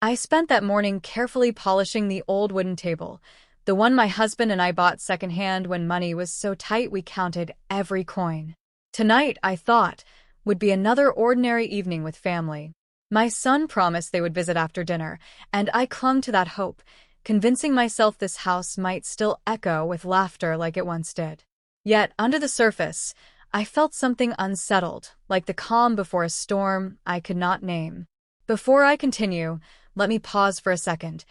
I spent that morning carefully polishing the old wooden table, the one my husband and I bought secondhand when money was so tight we counted every coin. Tonight, I thought, would be another ordinary evening with family. My son promised they would visit after dinner, and I clung to that hope, convincing myself this house might still echo with laughter like it once did. Yet, under the surface, I felt something unsettled, like the calm before a storm I could not name. Before I continue, let me pause for a second.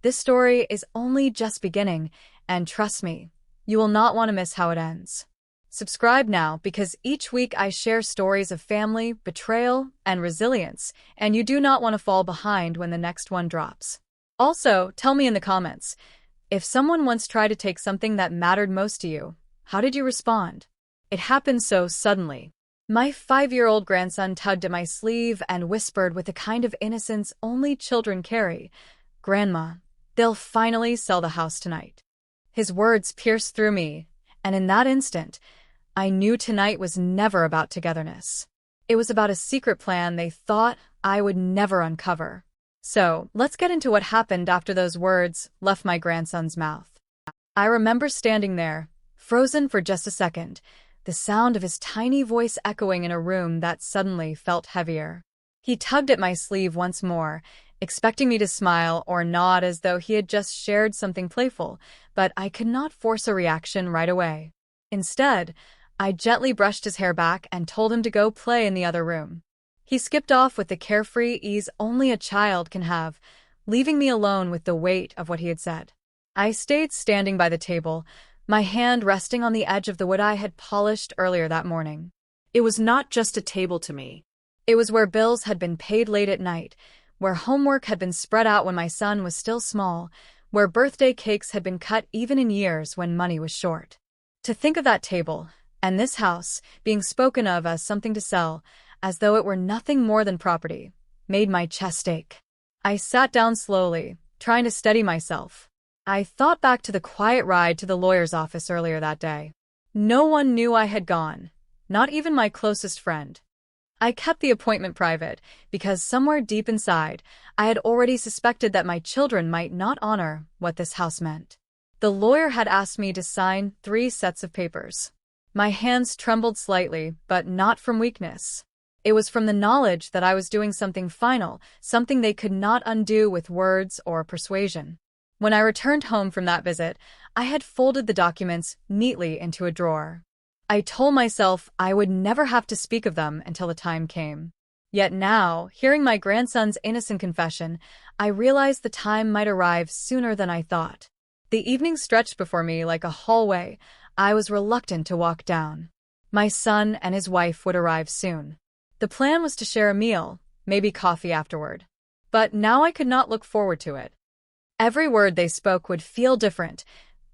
This story is only just beginning, and trust me, you will not want to miss how it ends. Subscribe now because each week I share stories of family, betrayal, and resilience, and you do not want to fall behind when the next one drops. Also, tell me in the comments, if someone once tried to take something that mattered most to you, how did you respond? It happened so suddenly. My 5-year-old grandson tugged at my sleeve and whispered with the kind of innocence only children carry, "Grandma, they'll finally sell the house tonight." His words pierced through me, and in that instant, I knew tonight was never about togetherness. It was about a secret plan they thought I would never uncover. So, let's get into what happened after those words left my grandson's mouth. I remember standing there, frozen for just a second, the sound of his tiny voice echoing in a room that suddenly felt heavier. He tugged at my sleeve once more, expecting me to smile or nod as though he had just shared something playful, but I could not force a reaction right away. Instead, I gently brushed his hair back and told him to go play in the other room. He skipped off with the carefree ease only a child can have, leaving me alone with the weight of what he had said. I stayed standing by the table, my hand resting on the edge of the wood I had polished earlier that morning. It was not just a table to me. It was where bills had been paid late at night, where homework had been spread out when my son was still small, where birthday cakes had been cut even in years when money was short. To think of that table, and this house, being spoken of as something to sell, as though it were nothing more than property, made my chest ache. I sat down slowly, trying to steady myself. I thought back to the quiet ride to the lawyer's office earlier that day. No one knew I had gone, not even my closest friend. I kept the appointment private because somewhere deep inside, I had already suspected that my children might not honor what this house meant. The lawyer had asked me to sign 3 sets of papers. My hands trembled slightly, but not from weakness. It was from the knowledge that I was doing something final, something they could not undo with words or persuasion. When I returned home from that visit, I had folded the documents neatly into a drawer. I told myself I would never have to speak of them until the time came. Yet now, hearing my grandson's innocent confession, I realized the time might arrive sooner than I thought. The evening stretched before me like a hallway I was reluctant to walk down. My son and his wife would arrive soon. The plan was to share a meal, maybe coffee afterward. But now I could not look forward to it. Every word they spoke would feel different,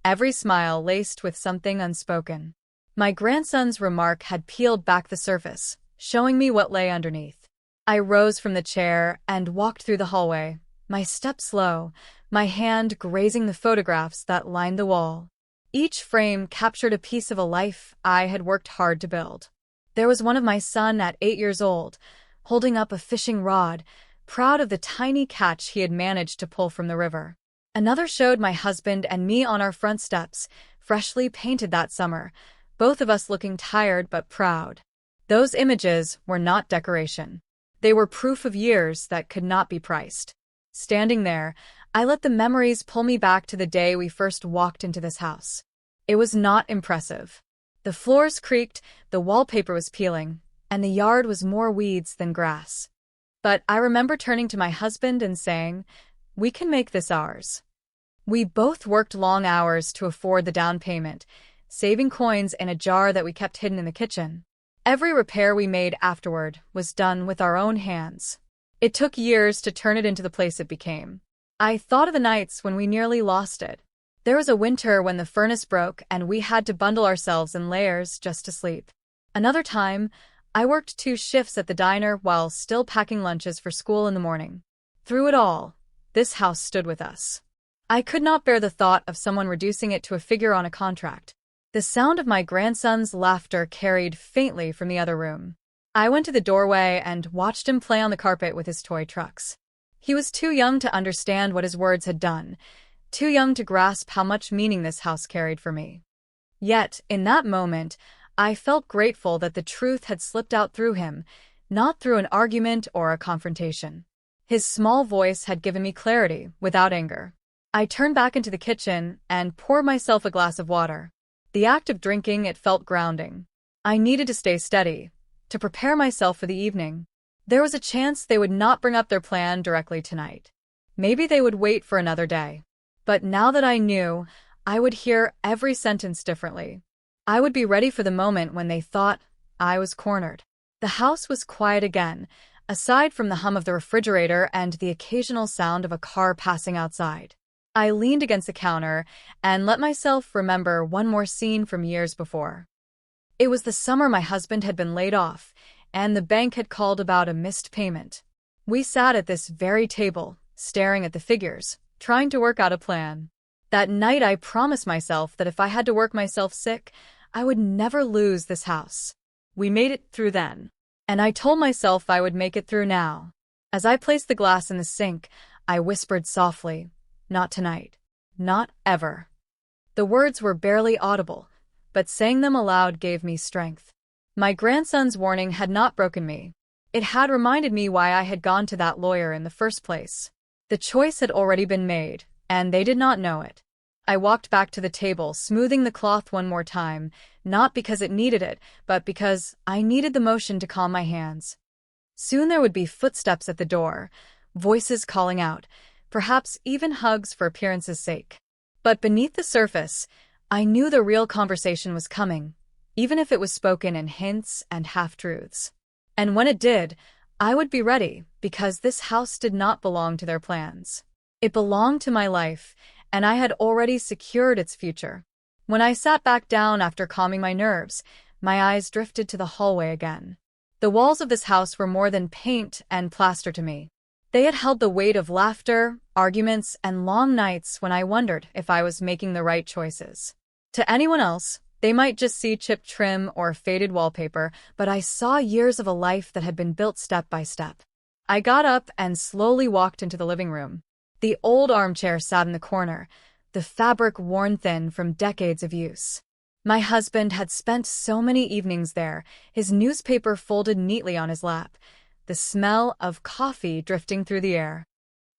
every smile laced with something unspoken. My grandson's remark had peeled back the surface, showing me what lay underneath. I rose from the chair and walked through the hallway, my step slow, my hand grazing the photographs that lined the wall. Each frame captured a piece of a life I had worked hard to build. There was one of my son at 8 years old, holding up a fishing rod, proud of the tiny catch he had managed to pull from the river. Another showed my husband and me on our front steps, freshly painted that summer, both of us looking tired but proud. Those images were not decoration. They were proof of years that could not be priced. Standing there, I let the memories pull me back to the day we first walked into this house. It was not impressive. The floors creaked, the wallpaper was peeling, and the yard was more weeds than grass. But I remember turning to my husband and saying, "We can make this ours." We both worked long hours to afford the down payment, saving coins in a jar that we kept hidden in the kitchen. Every repair we made afterward was done with our own hands. It took years to turn it into the place it became. I thought of the nights when we nearly lost it. There was a winter when the furnace broke and we had to bundle ourselves in layers just to sleep. Another time, I worked 2 shifts at the diner while still packing lunches for school in the morning. Through it all, this house stood with us. I could not bear the thought of someone reducing it to a figure on a contract. The sound of my grandson's laughter carried faintly from the other room. I went to the doorway and watched him play on the carpet with his toy trucks. He was too young to understand what his words had done, too young to grasp how much meaning this house carried for me. Yet, in that moment, I felt grateful that the truth had slipped out through him, not through an argument or a confrontation. His small voice had given me clarity, without anger. I turned back into the kitchen and poured myself a glass of water. The act of drinking, it felt grounding. I needed to stay steady, to prepare myself for the evening. There was a chance they would not bring up their plan directly tonight. Maybe they would wait for another day. But now that I knew, I would hear every sentence differently. I would be ready for the moment when they thought I was cornered. The house was quiet again, aside from the hum of the refrigerator and the occasional sound of a car passing outside. I leaned against the counter and let myself remember one more scene from years before. It was the summer my husband had been laid off, and the bank had called about a missed payment. We sat at this very table, staring at the figures, trying to work out a plan. That night I promised myself that if I had to work myself sick, I would never lose this house. We made it through then, and I told myself I would make it through now. As I placed the glass in the sink, I whispered softly, "Not tonight. Not ever." The words were barely audible, but saying them aloud gave me strength. My grandson's warning had not broken me. It had reminded me why I had gone to that lawyer in the first place. The choice had already been made, and they did not know it. I walked back to the table, smoothing the cloth one more time, not because it needed it, but because I needed the motion to calm my hands. Soon there would be footsteps at the door, voices calling out, perhaps even hugs for appearance's sake. But beneath the surface, I knew the real conversation was coming, even if it was spoken in hints and half-truths. And when it did, I would be ready, because this house did not belong to their plans. It belonged to my life, and I had already secured its future. When I sat back down after calming my nerves, my eyes drifted to the hallway again. The walls of this house were more than paint and plaster to me. They had held the weight of laughter, arguments, and long nights when I wondered if I was making the right choices. To anyone else, they might just see chipped trim or faded wallpaper, but I saw years of a life that had been built step by step. I got up and slowly walked into the living room. The old armchair sat in the corner, the fabric worn thin from decades of use. My husband had spent so many evenings there, his newspaper folded neatly on his lap, the smell of coffee drifting through the air.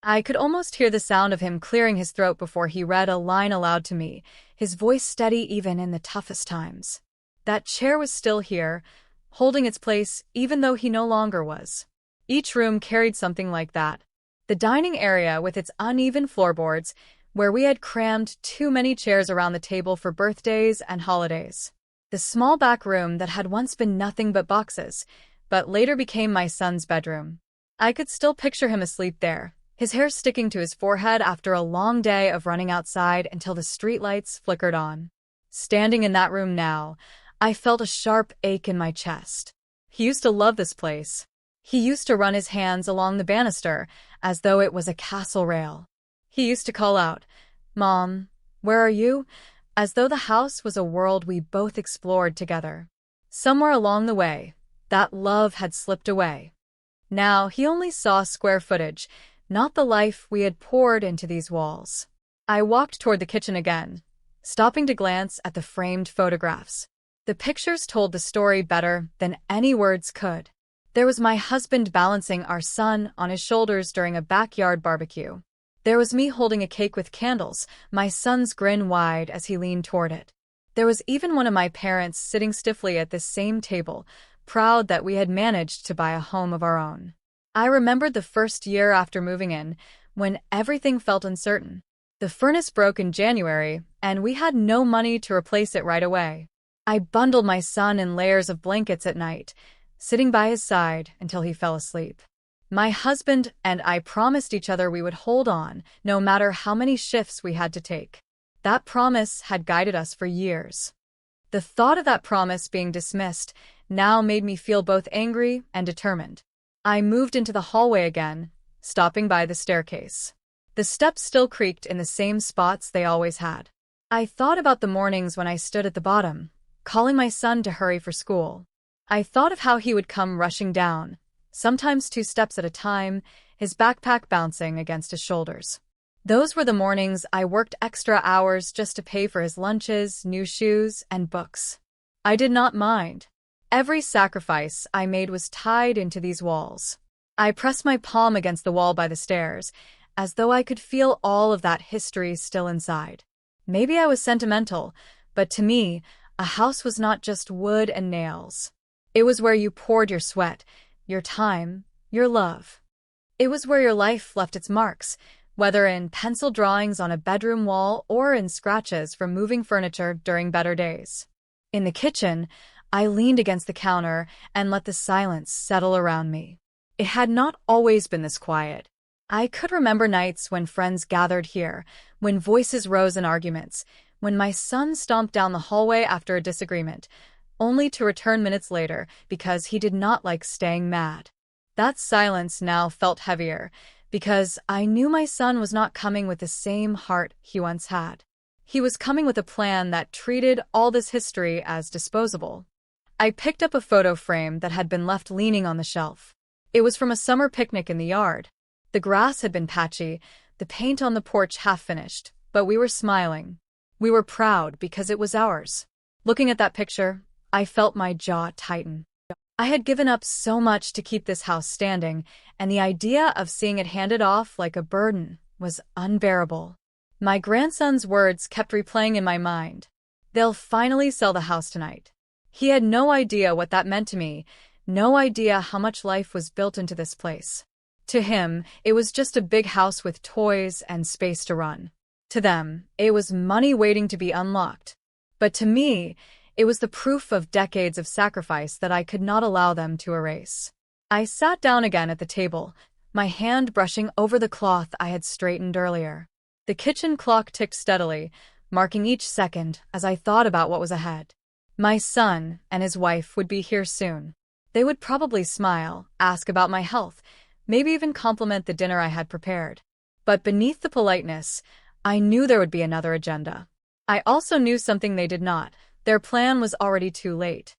I could almost hear the sound of him clearing his throat before he read a line aloud to me, his voice steady even in the toughest times. That chair was still here, holding its place even though he no longer was. Each room carried something like that. The dining area with its uneven floorboards, where we had crammed too many chairs around the table for birthdays and holidays. The small back room that had once been nothing but boxes, but later became my son's bedroom. I could still picture him asleep there, his hair sticking to his forehead after a long day of running outside until the streetlights flickered on. Standing in that room now, I felt a sharp ache in my chest. He used to love this place. He used to run his hands along the banister as though it was a castle rail. He used to call out, "Mom, where are you?" as though the house was a world we both explored together. Somewhere along the way, that love had slipped away. Now he only saw square footage, not the life we had poured into these walls. I walked toward the kitchen again, stopping to glance at the framed photographs. The pictures told the story better than any words could. There was my husband balancing our son on his shoulders during a backyard barbecue. There was me holding a cake with candles, my son's grin wide as he leaned toward it. There was even one of my parents sitting stiffly at this same table, proud that we had managed to buy a home of our own. I remembered the first year after moving in, when everything felt uncertain. The furnace broke in January, and we had no money to replace it right away. I bundled my son in layers of blankets at night, sitting by his side until he fell asleep. My husband and I promised each other we would hold on, no matter how many shifts we had to take. That promise had guided us for years. The thought of that promise being dismissed now made me feel both angry and determined. I moved into the hallway again, stopping by the staircase. The steps still creaked in the same spots they always had. I thought about the mornings when I stood at the bottom, calling my son to hurry for school. I thought of how he would come rushing down, sometimes 2 steps at a time, his backpack bouncing against his shoulders. Those were the mornings I worked extra hours just to pay for his lunches, new shoes, and books. I did not mind. Every sacrifice I made was tied into these walls. I pressed my palm against the wall by the stairs, as though I could feel all of that history still inside. Maybe I was sentimental, but to me, a house was not just wood and nails. It was where you poured your sweat, your time, your love. It was where your life left its marks, whether in pencil drawings on a bedroom wall or in scratches from moving furniture during better days. In the kitchen, I leaned against the counter and let the silence settle around me. It had not always been this quiet. I could remember nights when friends gathered here, when voices rose in arguments, when my son stomped down the hallway after a disagreement, only to return minutes later because he did not like staying mad. That silence now felt heavier, because I knew my son was not coming with the same heart he once had. He was coming with a plan that treated all this history as disposable. I picked up a photo frame that had been left leaning on the shelf. It was from a summer picnic in the yard. The grass had been patchy, the paint on the porch half-finished, but we were smiling. We were proud because it was ours. Looking at that picture, I felt my jaw tighten. I had given up so much to keep this house standing, and the idea of seeing it handed off like a burden was unbearable. My grandson's words kept replaying in my mind. They'll finally sell the house tonight. He had no idea what that meant to me, no idea how much life was built into this place. To him, it was just a big house with toys and space to run. To them, it was money waiting to be unlocked. But to me, it was the proof of decades of sacrifice that I could not allow them to erase. I sat down again at the table, my hand brushing over the cloth I had straightened earlier. The kitchen clock ticked steadily, marking each second as I thought about what was ahead. My son and his wife would be here soon. They would probably smile, ask about my health, maybe even compliment the dinner I had prepared. But beneath the politeness, I knew there would be another agenda. I also knew something they did not. Their plan was already too late.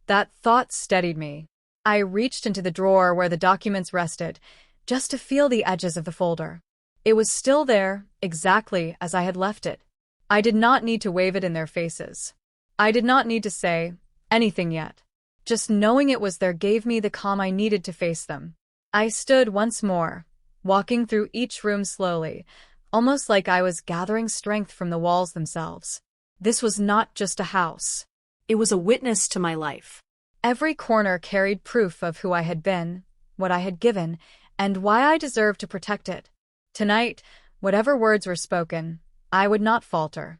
That thought steadied me. I reached into the drawer where the documents rested, just to feel the edges of the folder. It was still there, exactly as I had left it. I did not need to wave it in their faces. I did not need to say anything yet. Just knowing it was there gave me the calm I needed to face them. I stood once more, walking through each room slowly, almost like I was gathering strength from the walls themselves. This was not just a house. It was a witness to my life. Every corner carried proof of who I had been, what I had given, and why I deserved to protect it. Tonight, whatever words were spoken, I would not falter.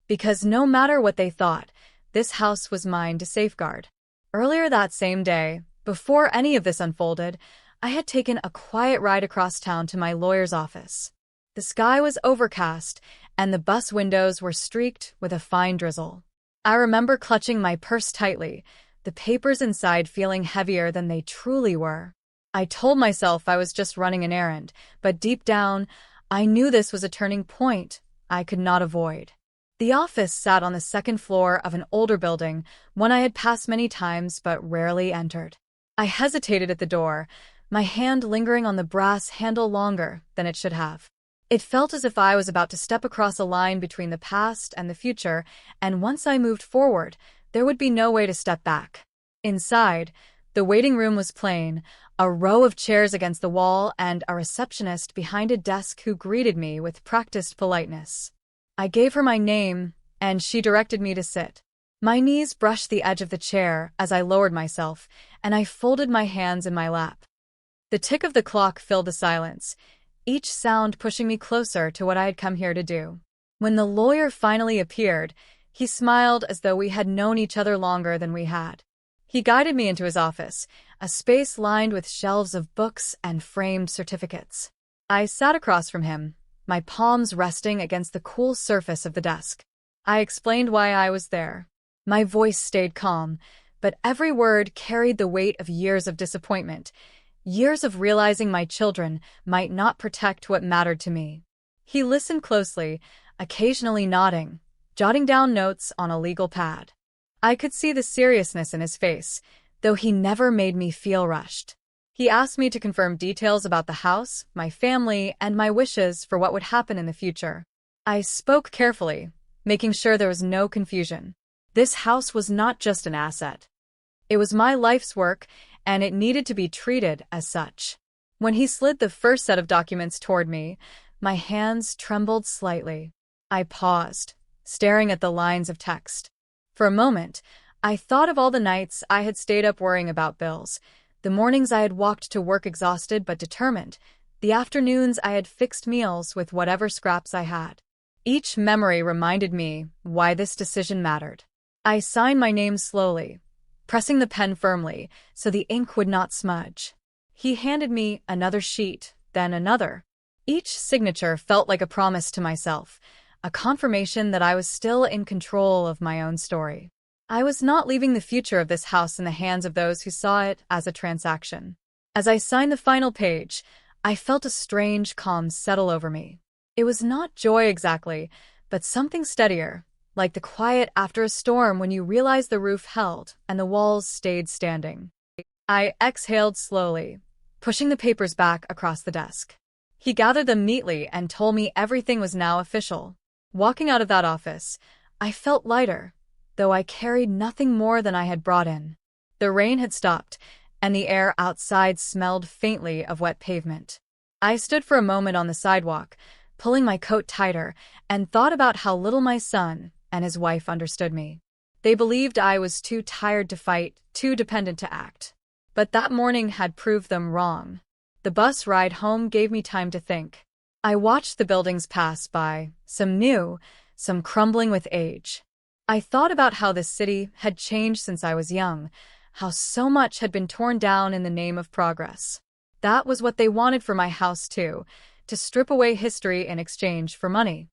Because no matter what they thought, this house was mine to safeguard. Earlier that same day, before any of this unfolded, I had taken a quiet ride across town to my lawyer's office. The sky was overcast, and the bus windows were streaked with a fine drizzle. I remember clutching my purse tightly, the papers inside feeling heavier than they truly were. I told myself I was just running an errand, but deep down, I knew this was a turning point I could not avoid. The office sat on the second floor of an older building, one I had passed many times but rarely entered. I hesitated at the door, my hand lingering on the brass handle longer than it should have. It felt as if I was about to step across a line between the past and the future, and once I moved forward, there would be no way to step back. Inside, the waiting room was plain, a row of chairs against the wall and a receptionist behind a desk who greeted me with practiced politeness. I gave her my name, and she directed me to sit. My knees brushed the edge of the chair as I lowered myself, and I folded my hands in my lap. The tick of the clock filled the silence, each sound pushing me closer to what I had come here to do. When the lawyer finally appeared, he smiled as though we had known each other longer than we had. He guided me into his office, a space lined with shelves of books and framed certificates. I sat across from him, my palms resting against the cool surface of the desk. I explained why I was there. My voice stayed calm, but every word carried the weight of years of disappointment, years of realizing my children might not protect what mattered to me. He listened closely, occasionally nodding, jotting down notes on a legal pad. I could see the seriousness in his face, though he never made me feel rushed. He asked me to confirm details about the house, my family, and my wishes for what would happen in the future. I spoke carefully, making sure there was no confusion. This house was not just an asset. It was my life's work, and it needed to be treated as such. When he slid the first set of documents toward me, my hands trembled slightly. I paused, staring at the lines of text. For a moment, I thought of all the nights I had stayed up worrying about bills, the mornings I had walked to work exhausted but determined, the afternoons I had fixed meals with whatever scraps I had. Each memory reminded me why this decision mattered. I signed my name slowly, pressing the pen firmly so the ink would not smudge. He handed me another sheet, then another. Each signature felt like a promise to myself, a confirmation that I was still in control of my own story. I was not leaving the future of this house in the hands of those who saw it as a transaction. As I signed the final page, I felt a strange calm settle over me. It was not joy exactly, but something steadier, like the quiet after a storm when you realize the roof held and the walls stayed standing. I exhaled slowly, pushing the papers back across the desk. He gathered them neatly and told me everything was now official. Walking out of that office, I felt lighter, though I carried nothing more than I had brought in. The rain had stopped, and the air outside smelled faintly of wet pavement. I stood for a moment on the sidewalk, pulling my coat tighter, and thought about how little my son and his wife understood me. They believed I was too tired to fight, too dependent to act. But that morning had proved them wrong. The bus ride home gave me time to think. I watched the buildings pass by, some new, some crumbling with age. I thought about how this city had changed since I was young, how so much had been torn down in the name of progress. That was what they wanted for my house too, to strip away history in exchange for money.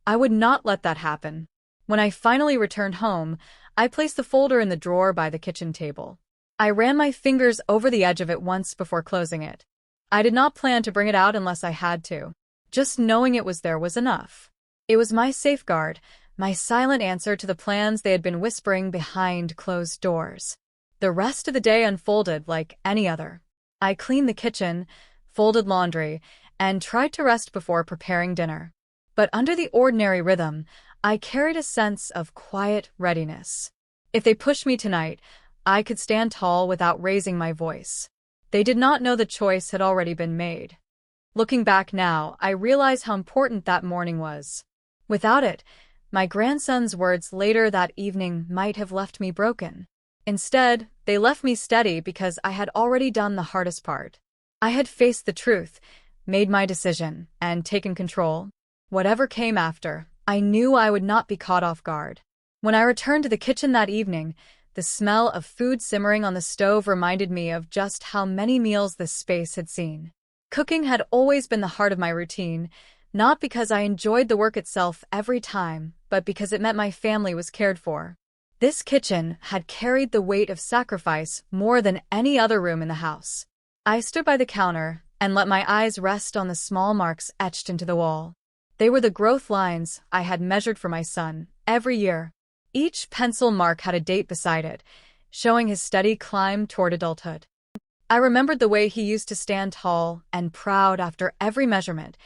I would not let that happen. When I finally returned home, I placed the folder in the drawer by the kitchen table. I ran my fingers over the edge of it once before closing it. I did not plan to bring it out unless I had to. Just knowing it was there was enough. It was my safeguard, my silent answer to the plans they had been whispering behind closed doors. The rest of the day unfolded like any other. I cleaned the kitchen, folded laundry, and tried to rest before preparing dinner. But under the ordinary rhythm, I carried a sense of quiet readiness. If they pushed me tonight, I could stand tall without raising my voice. They did not know the choice had already been made. Looking back now, I realize how important that morning was. Without it, my grandson's words later that evening might have left me broken. Instead, they left me steady because I had already done the hardest part. I had faced the truth, made my decision, and taken control. Whatever came after, I knew I would not be caught off guard. When I returned to the kitchen that evening, the smell of food simmering on the stove reminded me of just how many meals this space had seen. Cooking had always been the heart of my routine, not because I enjoyed the work itself every time, but because it meant my family was cared for. This kitchen had carried the weight of sacrifice more than any other room in the house. I stood by the counter and let my eyes rest on the small marks etched into the wall. They were the growth lines I had measured for my son every year. Each pencil mark had a date beside it, showing his steady climb toward adulthood. I remembered the way he used to stand tall and proud after every measurement,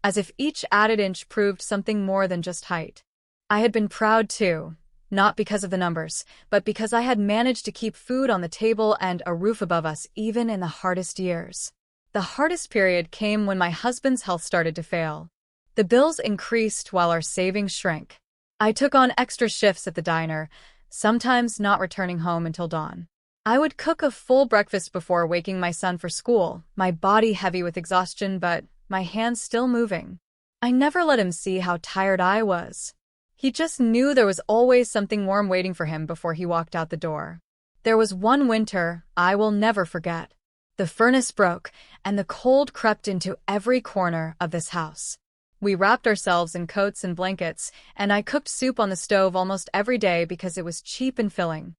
as if each added inch proved something more than just height. I had been proud too, not because of the numbers, but because I had managed to keep food on the table and a roof above us even in the hardest years. The hardest period came when my husband's health started to fail. The bills increased while our savings shrank. I took on extra shifts at the diner, sometimes not returning home until dawn. I would cook a full breakfast before waking my son for school, my body heavy with exhaustion but my hands still moving. I never let him see how tired I was. He just knew there was always something warm waiting for him before he walked out the door. There was one winter I will never forget. The furnace broke, and the cold crept into every corner of this house. We wrapped ourselves in coats and blankets, and I cooked soup on the stove almost every day because it was cheap and filling.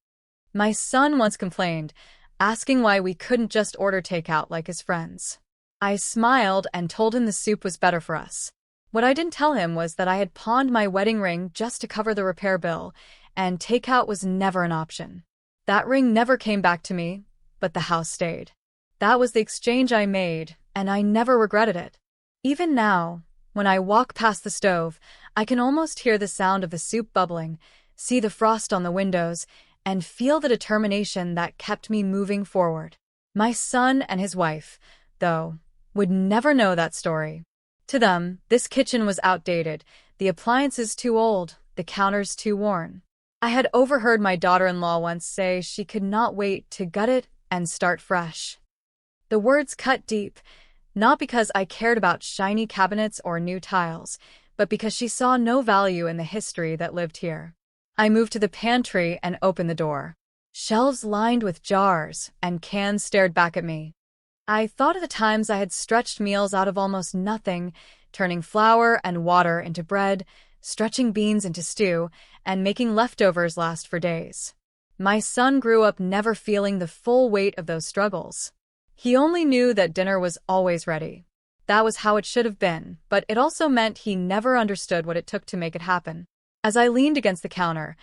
My son once complained, asking why we couldn't just order takeout like his friends. I smiled and told him the soup was better for us. What I didn't tell him was that I had pawned my wedding ring just to cover the repair bill, and takeout was never an option. That ring never came back to me, but the house stayed. That was the exchange I made, and I never regretted it. Even now, when I walk past the stove, I can almost hear the sound of the soup bubbling, see the frost on the windows, and feel the determination that kept me moving forward. My son and his wife, though, would never know that story. To them, this kitchen was outdated, the appliances too old, the counters too worn. I had overheard my daughter-in-law once say she could not wait to gut it and start fresh. The words cut deep, not because I cared about shiny cabinets or new tiles, but because she saw no value in the history that lived here. I moved to the pantry and opened the door. Shelves lined with jars and cans stared back at me. I thought of the times I had stretched meals out of almost nothing, turning flour and water into bread, stretching beans into stew, and making leftovers last for days. My son grew up never feeling the full weight of those struggles. He only knew that dinner was always ready. That was how it should have been, but it also meant he never understood what it took to make it happen. As I leaned against the counter,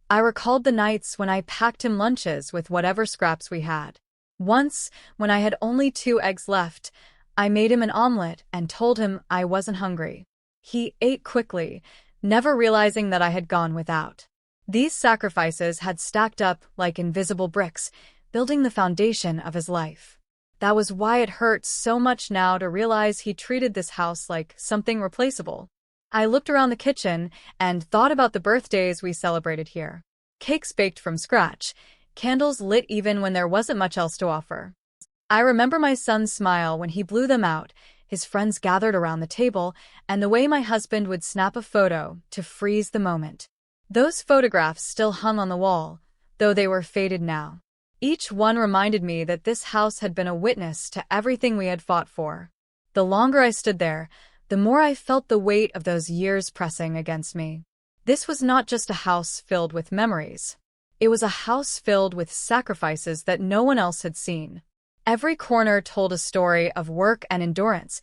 I recalled the nights when I packed him lunches with whatever scraps we had. Once, when I had only 2 eggs left, I made him an omelet and told him I wasn't hungry. He ate quickly, never realizing that I had gone without. These sacrifices had stacked up like invisible bricks, building the foundation of his life. That was why it hurt so much now to realize he treated this house like something replaceable. I looked around the kitchen and thought about the birthdays we celebrated here. Cakes baked from scratch, candles lit even when there wasn't much else to offer. I remember my son's smile when he blew them out, his friends gathered around the table, and the way my husband would snap a photo to freeze the moment. Those photographs still hung on the wall, though they were faded now. Each one reminded me that this house had been a witness to everything we had fought for. The longer I stood there, the more I felt the weight of those years pressing against me. This was not just a house filled with memories. It was a house filled with sacrifices that no one else had seen. Every corner told a story of work and endurance,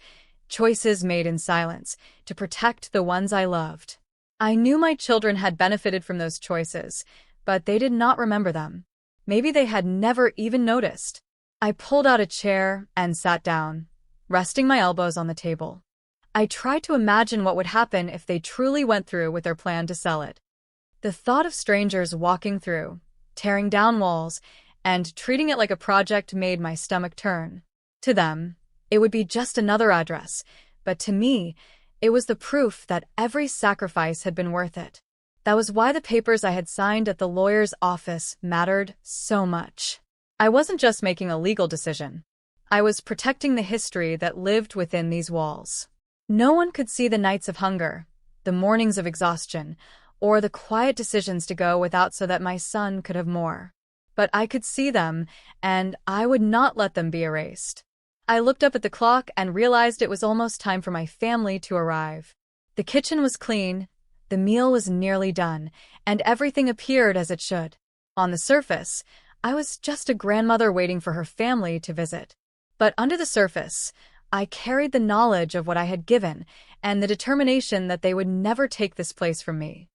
choices made in silence, to protect the ones I loved. I knew my children had benefited from those choices, but they did not remember them. Maybe they had never even noticed. I pulled out a chair and sat down, resting my elbows on the table. I tried to imagine what would happen if they truly went through with their plan to sell it. The thought of strangers walking through, tearing down walls, and treating it like a project made my stomach turn. To them, it would be just another address, but to me, it was the proof that every sacrifice had been worth it. That was why the papers I had signed at the lawyer's office mattered so much. I wasn't just making a legal decision. I was protecting the history that lived within these walls. No one could see the nights of hunger, the mornings of exhaustion, or the quiet decisions to go without so that my son could have more. But I could see them, and I would not let them be erased. I looked up at the clock and realized it was almost time for my family to arrive. The kitchen was clean, the meal was nearly done, and everything appeared as it should. On the surface, I was just a grandmother waiting for her family to visit. But under the surface, I carried the knowledge of what I had given and the determination that they would never take this place from me.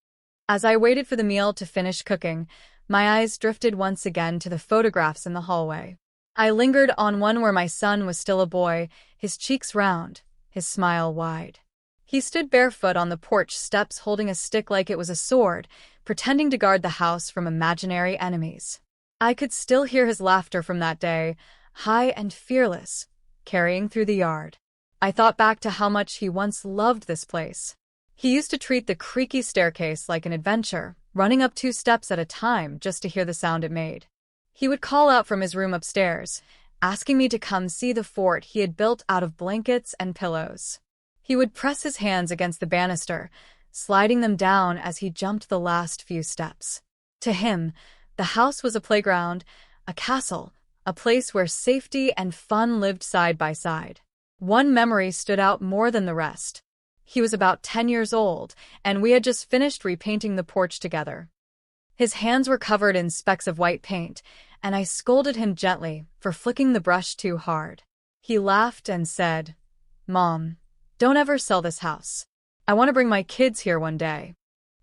As I waited for the meal to finish cooking, my eyes drifted once again to the photographs in the hallway. I lingered on one where my son was still a boy, his cheeks round, his smile wide. He stood barefoot on the porch steps holding a stick like it was a sword, pretending to guard the house from imaginary enemies. I could still hear his laughter from that day, high and fearless, carrying through the yard. I thought back to how much he once loved this place. He used to treat the creaky staircase like an adventure, running up 2 steps at a time just to hear the sound it made. He would call out from his room upstairs, asking me to come see the fort he had built out of blankets and pillows. He would press his hands against the banister, sliding them down as he jumped the last few steps. To him, the house was a playground, a castle, a place where safety and fun lived side by side. One memory stood out more than the rest. He was about 10 years old, and we had just finished repainting the porch together. His hands were covered in specks of white paint, and I scolded him gently for flicking the brush too hard. He laughed and said, "Mom, don't ever sell this house. I want to bring my kids here one day."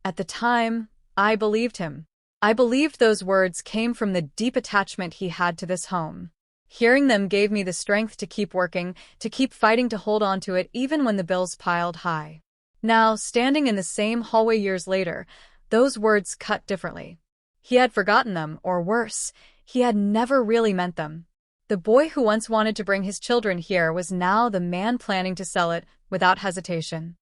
At the time, I believed him. I believed those words came from the deep attachment he had to this home. Hearing them gave me the strength to keep working, to keep fighting to hold on to it even when the bills piled high. Now, standing in the same hallway years later, those words cut differently. He had forgotten them, or worse, he had never really meant them. The boy who once wanted to bring his children here was now the man planning to sell it without hesitation.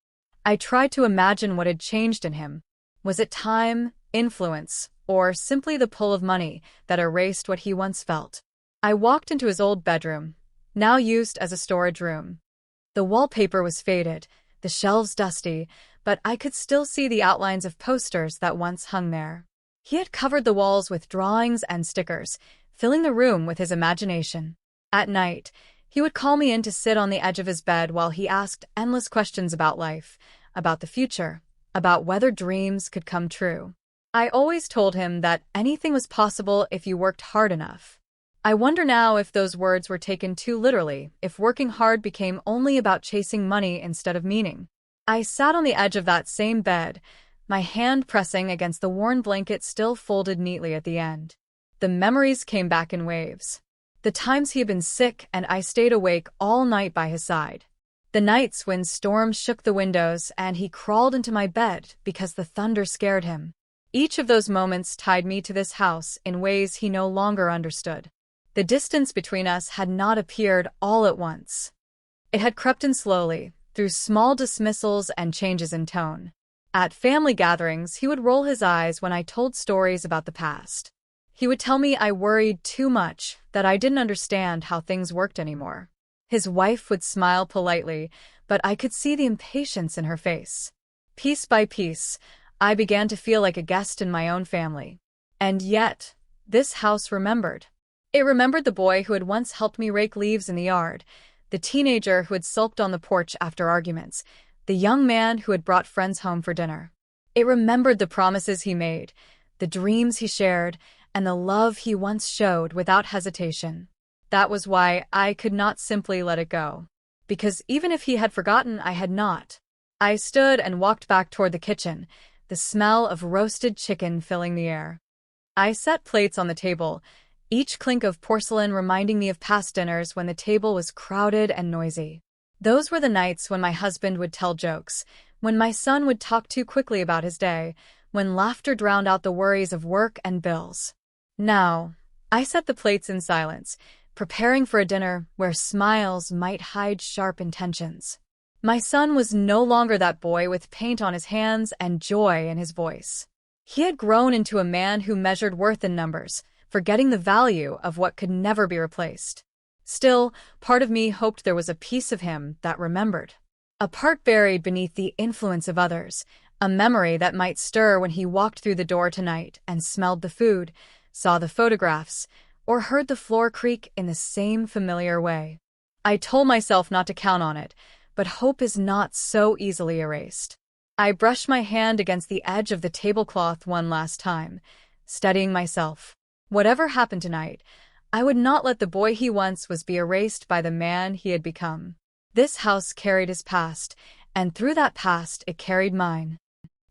I tried to imagine what had changed in him. Was it time, influence, or simply the pull of money that erased what he once felt? I walked into his old bedroom, now used as a storage room. The wallpaper was faded, the shelves dusty, but I could still see the outlines of posters that once hung there. He had covered the walls with drawings and stickers, filling the room with his imagination. At night, he would call me in to sit on the edge of his bed while he asked endless questions about life, about the future, about whether dreams could come true. I always told him that anything was possible if you worked hard enough. I wonder now if those words were taken too literally, if working hard became only about chasing money instead of meaning. I sat on the edge of that same bed, my hand pressing against the worn blanket still folded neatly at the end. The memories came back in waves. The times he had been sick and I stayed awake all night by his side. The nights when storms shook the windows and he crawled into my bed because the thunder scared him. Each of those moments tied me to this house in ways he no longer understood. The distance between us had not appeared all at once. It had crept in slowly, through small dismissals and changes in tone. At family gatherings, he would roll his eyes when I told stories about the past. He would tell me I worried too much, that I didn't understand how things worked anymore. His wife would smile politely, but I could see the impatience in her face. Piece by piece, I began to feel like a guest in my own family. And yet, this house remembered. It remembered the boy who had once helped me rake leaves in the yard, the teenager who had sulked on the porch after arguments, the young man who had brought friends home for dinner. It remembered the promises he made, the dreams he shared, and the love he once showed without hesitation. That was why I could not simply let it go. Because even if he had forgotten, I had not. I stood and walked back toward the kitchen, the smell of roasted chicken filling the air. I set plates on the table, each clink of porcelain reminding me of past dinners when the table was crowded and noisy. Those were the nights when my husband would tell jokes, when my son would talk too quickly about his day, when laughter drowned out the worries of work and bills. Now, I set the plates in silence, preparing for a dinner where smiles might hide sharp intentions. My son was no longer that boy with paint on his hands and joy in his voice. He had grown into a man who measured worth in numbers, forgetting the value of what could never be replaced. Still, part of me hoped there was a piece of him that remembered. A part buried beneath the influence of others, a memory that might stir when he walked through the door tonight and smelled the food, saw the photographs, or heard the floor creak in the same familiar way. I told myself not to count on it, but hope is not so easily erased. I brushed my hand against the edge of the tablecloth one last time, steadying myself. Whatever happened tonight, I would not let the boy he once was be erased by the man he had become. This house carried his past, and through that past it carried mine.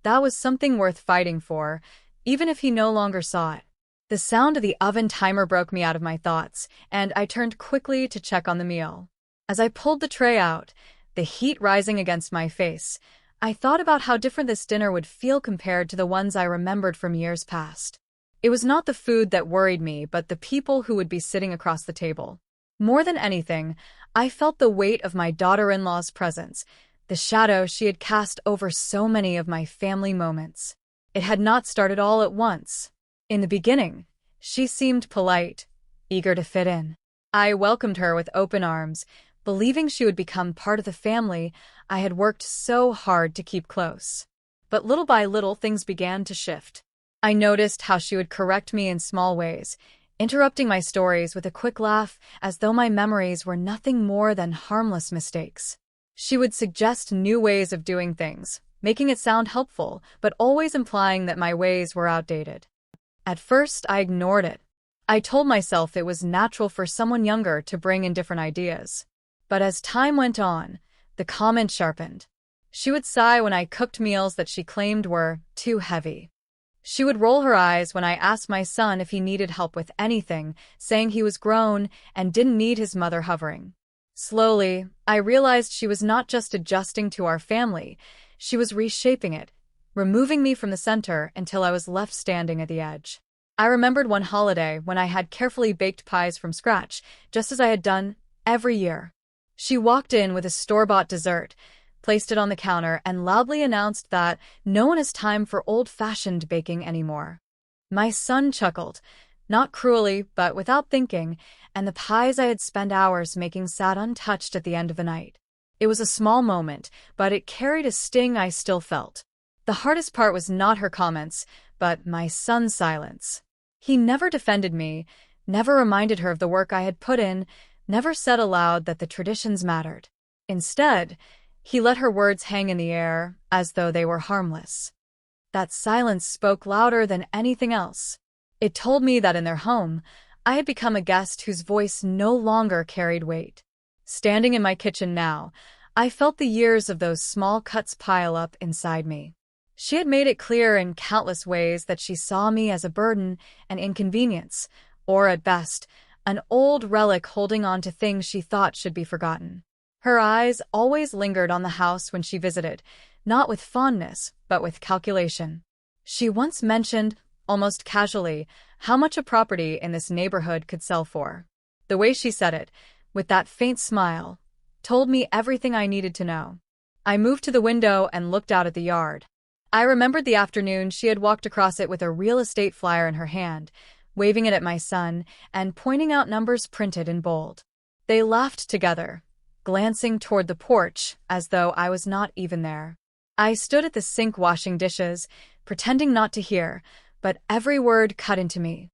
That was something worth fighting for, even if he no longer saw it. The sound of the oven timer broke me out of my thoughts, and I turned quickly to check on the meal. As I pulled the tray out, the heat rising against my face, I thought about how different this dinner would feel compared to the ones I remembered from years past. It was not the food that worried me, but the people who would be sitting across the table. More than anything, I felt the weight of my daughter-in-law's presence, the shadow she had cast over so many of my family moments. It had not started all at once. In the beginning, she seemed polite, eager to fit in. I welcomed her with open arms, believing she would become part of the family I had worked so hard to keep close. But little by little, things began to shift. I noticed how she would correct me in small ways, interrupting my stories with a quick laugh as though my memories were nothing more than harmless mistakes. She would suggest new ways of doing things, making it sound helpful, but always implying that my ways were outdated. At first, I ignored it. I told myself it was natural for someone younger to bring in different ideas. But as time went on, the comments sharpened. She would sigh when I cooked meals that she claimed were too heavy. She would roll her eyes when I asked my son if he needed help with anything, saying he was grown and didn't need his mother hovering. Slowly, I realized she was not just adjusting to our family, she was reshaping it, removing me from the center until I was left standing at the edge. I remembered one holiday when I had carefully baked pies from scratch, just as I had done every year. She walked in with a store-bought dessert, placed it on the counter, and loudly announced that no one has time for old-fashioned baking anymore. My son chuckled, not cruelly, but without thinking, and the pies I had spent hours making sat untouched at the end of the night. It was a small moment, but it carried a sting I still felt. The hardest part was not her comments, but my son's silence. He never defended me, never reminded her of the work I had put in, never said aloud that the traditions mattered. Instead, he let her words hang in the air, as though they were harmless. That silence spoke louder than anything else. It told me that in their home, I had become a guest whose voice no longer carried weight. Standing in my kitchen now, I felt the years of those small cuts pile up inside me. She had made it clear in countless ways that she saw me as a burden, an inconvenience, or at best, an old relic holding on to things she thought should be forgotten. Her eyes always lingered on the house when she visited, not with fondness, but with calculation. She once mentioned, almost casually, how much a property in this neighborhood could sell for. The way she said it, with that faint smile, told me everything I needed to know. I moved to the window and looked out at the yard. I remembered the afternoon she had walked across it with a real estate flyer in her hand, waving it at my son and pointing out numbers printed in bold. They laughed together, glancing toward the porch as though I was not even there. I stood at the sink washing dishes, pretending not to hear, but every word cut into me.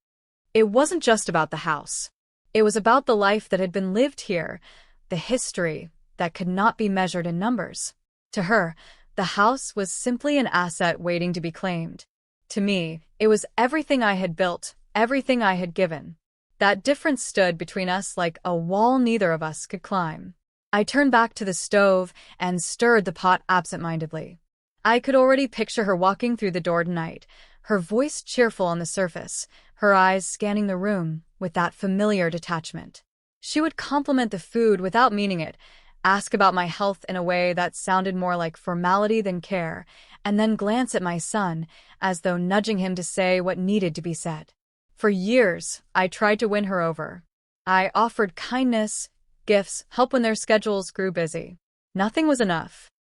It wasn't just about the house. It was about the life that had been lived here, the history that could not be measured in numbers. To her, the house was simply an asset waiting to be claimed. To me, it was everything I had built, everything I had given. That difference stood between us like a wall neither of us could climb. I turned back to the stove and stirred the pot absent-mindedly. I could already picture her walking through the door tonight, her voice cheerful on the surface, her eyes scanning the room with that familiar detachment. She would compliment the food without meaning it, ask about my health in a way that sounded more like formality than care, and then glance at my son, as though nudging him to say what needed to be said. For years, I tried to win her over. I offered kindness, gifts, help when their schedules grew busy. Nothing was enough.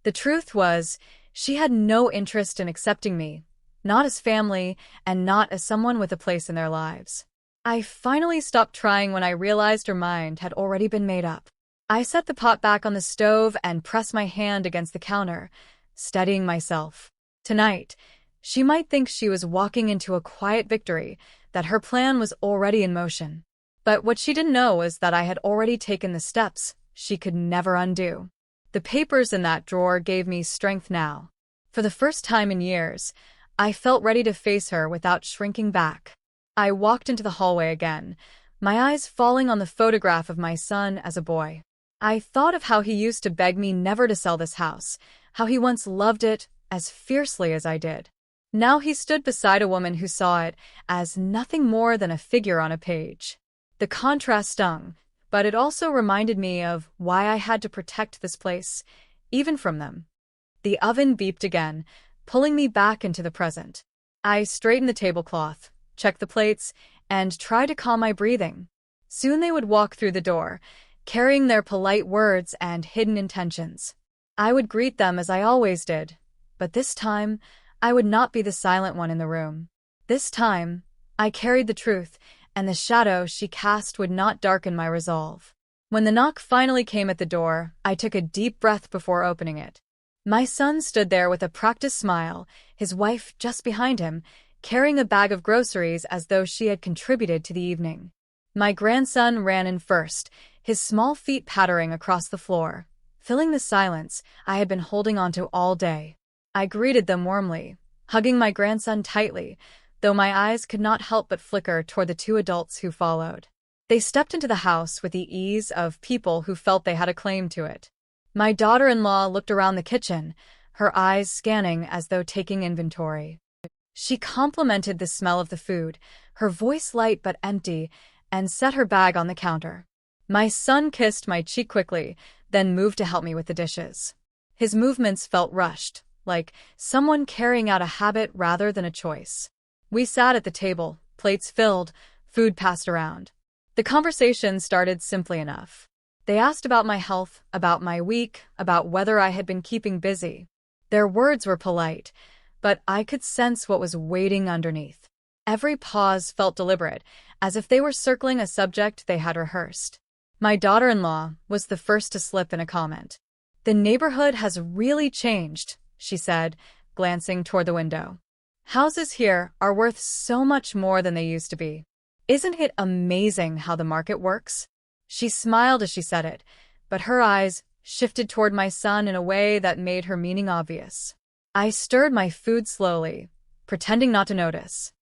The truth was, she had no interest in accepting me, not as family, and not as someone with a place in their lives. I finally stopped trying when I realized her mind had already been made up. I set the pot back on the stove and pressed my hand against the counter, steadying myself. Tonight, she might think she was walking into a quiet victory, that her plan was already in motion. But what she didn't know was that I had already taken the steps she could never undo. The papers in that drawer gave me strength now. For the first time in years, I felt ready to face her without shrinking back. I walked into the hallway again, my eyes falling on the photograph of my son as a boy. I thought of how he used to beg me never to sell this house, how he once loved it as fiercely as I did. Now he stood beside a woman who saw it as nothing more than a figure on a page. The contrast stung, but it also reminded me of why I had to protect this place, even from them. The oven beeped again, pulling me back into the present. I straightened the tablecloth, checked the plates, and tried to calm my breathing. Soon they would walk through the door, carrying their polite words and hidden intentions. I would greet them as I always did, but this time, I would not be the silent one in the room. This time, I carried the truth, and the shadow she cast would not darken my resolve. When the knock finally came at the door, I took a deep breath before opening it. My son stood there with a practiced smile, his wife just behind him, carrying a bag of groceries as though she had contributed to the evening. My grandson ran in first, his small feet pattering across the floor, filling the silence I had been holding onto all day. I greeted them warmly, hugging my grandson tightly, though my eyes could not help but flicker toward the two adults who followed. They stepped into the house with the ease of people who felt they had a claim to it. My daughter-in-law looked around the kitchen, her eyes scanning as though taking inventory. She complimented the smell of the food, her voice light but empty, and set her bag on the counter. My son kissed my cheek quickly, then moved to help me with the dishes. His movements felt rushed, like someone carrying out a habit rather than a choice. We sat at the table, plates filled, food passed around. The conversation started simply enough. They asked about my health, about my week, about whether I had been keeping busy. Their words were polite, but I could sense what was waiting underneath. Every pause felt deliberate, as if they were circling a subject they had rehearsed. My daughter-in-law was the first to slip in a comment. "The neighborhood has really changed," she said, glancing toward the window. "Houses here are worth so much more than they used to be. Isn't it amazing how the market works?" She smiled as she said it, but her eyes shifted toward my son in a way that made her meaning obvious. I stirred my food slowly, pretending not to notice.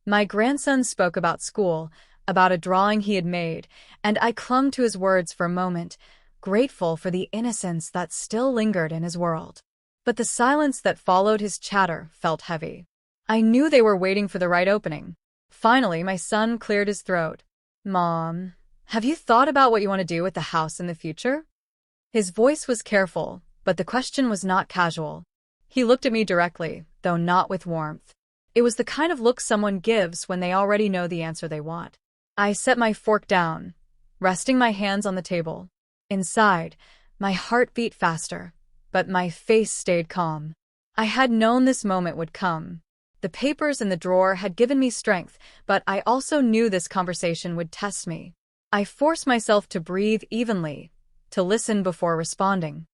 My grandson spoke about school, about a drawing he had made, and I clung to his words for a moment, grateful for the innocence that still lingered in his world. But the silence that followed his chatter felt heavy. I knew they were waiting for the right opening. Finally, my son cleared his throat. "Mom, have you thought about what you want to do with the house in the future?" His voice was careful, but the question was not casual. He looked at me directly, though not with warmth. It was the kind of look someone gives when they already know the answer they want. I set my fork down, resting my hands on the table. Inside, my heart beat faster, but my face stayed calm. I had known this moment would come. The papers in the drawer had given me strength, but I also knew this conversation would test me. I forced myself to breathe evenly, to listen before responding.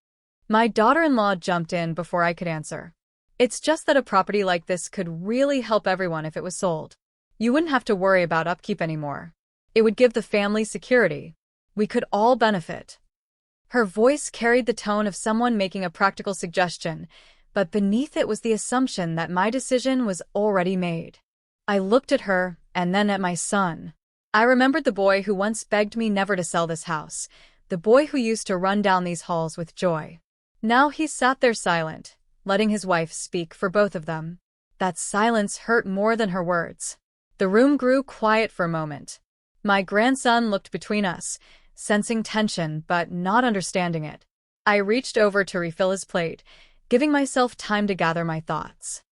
My daughter-in-law jumped in before I could answer. "It's just that a property like this could really help everyone if it was sold. You wouldn't have to worry about upkeep anymore. It would give the family security. We could all benefit." Her voice carried the tone of someone making a practical suggestion, but beneath it was the assumption that my decision was already made. I looked at her and then at my son. I remembered the boy who once begged me never to sell this house, the boy who used to run down these halls with joy. Now he sat there silent, letting his wife speak for both of them. That silence hurt more than her words. The room grew quiet for a moment. My grandson looked between us, sensing tension but not understanding it. I reached over to refill his plate, giving myself time to gather my thoughts.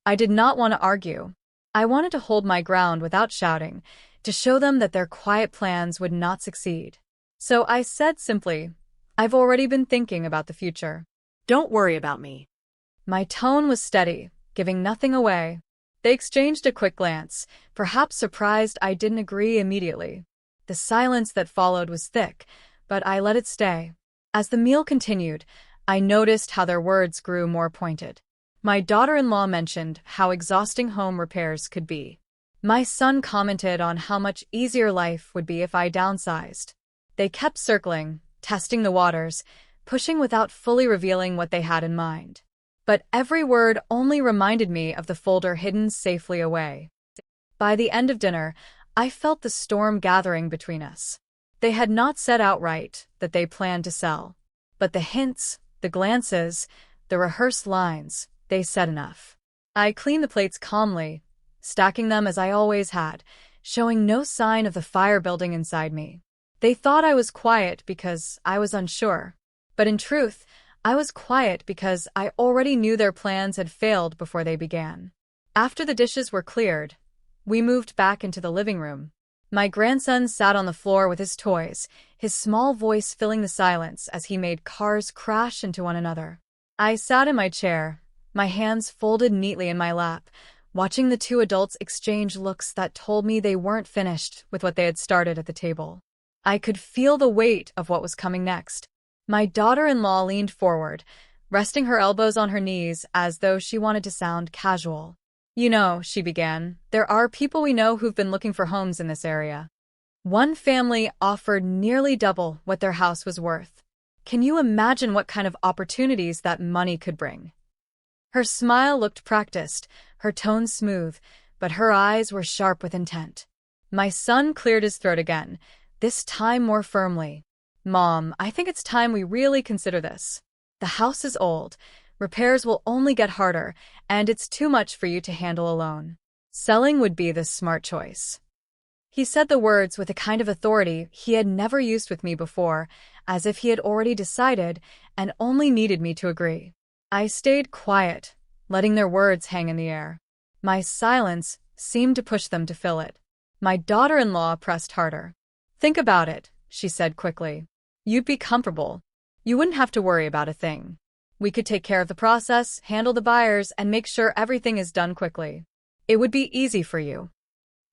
I did not want to argue. I wanted to hold my ground without shouting, to show them that their quiet plans would not succeed. So I said simply, "I've already been thinking about the future." Don't worry about me. My tone was steady, giving nothing away. They exchanged a quick glance, perhaps surprised I didn't agree immediately. The silence that followed was thick, but I let it stay. As the meal continued, I noticed how their words grew more pointed. My daughter-in-law mentioned how exhausting home repairs could be. My son commented on how much easier life would be if I downsized. They kept circling, testing the waters, pushing without fully revealing what they had in mind. But every word only reminded me of the folder hidden safely away. By the end of dinner, I felt the storm gathering between us. They had not said outright that they planned to sell, but the hints, the glances, the rehearsed lines, they said enough. I cleaned the plates calmly, stacking them as I always had, showing no sign of the fire building inside me. They thought I was quiet because I was unsure, but in truth, I was quiet because I already knew their plans had failed before they began. After the dishes were cleared, we moved back into the living room. My grandson sat on the floor with his toys, his small voice filling the silence as he made cars crash into one another. I sat in my chair, my hands folded neatly in my lap, watching the two adults exchange looks that told me they weren't finished with what they had started at the table. I could feel the weight of what was coming next. My daughter-in-law leaned forward, resting her elbows on her knees as though she wanted to sound casual. "You know," she began, "there are people we know who've been looking for homes in this area. One family offered nearly double what their house was worth. Can you imagine what kind of opportunities that money could bring?" Her smile looked practiced, her tone smooth, but her eyes were sharp with intent. My son cleared his throat again, this time more firmly. "Mom, I think it's time we really consider this. The house is old. Repairs will only get harder, and it's too much for you to handle alone. Selling would be the smart choice." He said the words with a kind of authority he had never used with me before, as if he had already decided and only needed me to agree. I stayed quiet, letting their words hang in the air. My silence seemed to push them to fill it. My daughter-in-law pressed harder. "Think about it," she said quickly. "You'd be comfortable. You wouldn't have to worry about a thing. We could take care of the process, handle the buyers, and make sure everything is done quickly. It would be easy for you."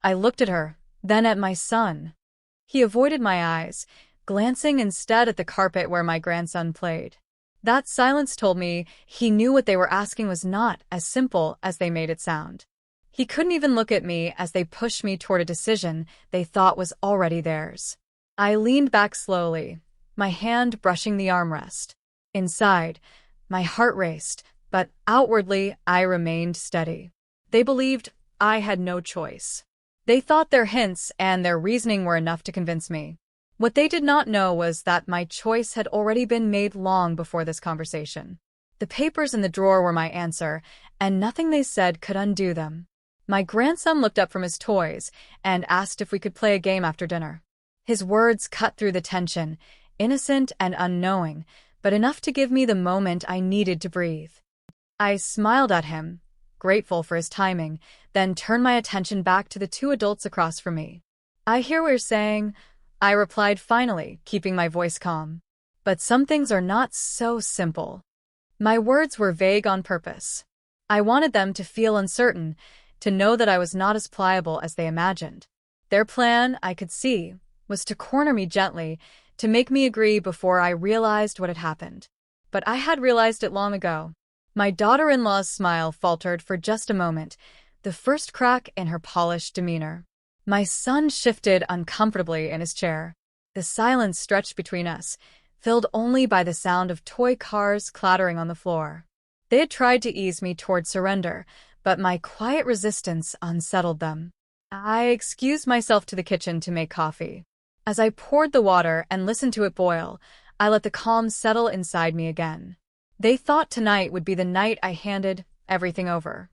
I looked at her, then at my son. He avoided my eyes, glancing instead at the carpet where my grandson played. That silence told me he knew what they were asking was not as simple as they made it sound. He couldn't even look at me as they pushed me toward a decision they thought was already theirs. I leaned back slowly, my hand brushing the armrest. Inside, my heart raced, but outwardly I remained steady. They believed I had no choice. They thought their hints and their reasoning were enough to convince me. What they did not know was that my choice had already been made long before this conversation. The papers in the drawer were my answer, and nothing they said could undo them. My grandson looked up from his toys and asked if we could play a game after dinner. His words cut through the tension, innocent and unknowing, but enough to give me the moment I needed to breathe. I smiled at him, grateful for his timing, then turned my attention back to the two adults across from me. "I hear what you're saying," I replied finally, keeping my voice calm. "But some things are not so simple." My words were vague on purpose. I wanted them to feel uncertain, to know that I was not as pliable as they imagined. Their plan, I could see, was to corner me gently, to make me agree before I realized what had happened. But I had realized it long ago. My daughter-in-law's smile faltered for just a moment, the first crack in her polished demeanor. My son shifted uncomfortably in his chair. The silence stretched between us, filled only by the sound of toy cars clattering on the floor. They had tried to ease me toward surrender, but my quiet resistance unsettled them. I excused myself to the kitchen to make coffee. As I poured the water and listened to it boil, I let the calm settle inside me again. They thought tonight would be the night I handed everything over.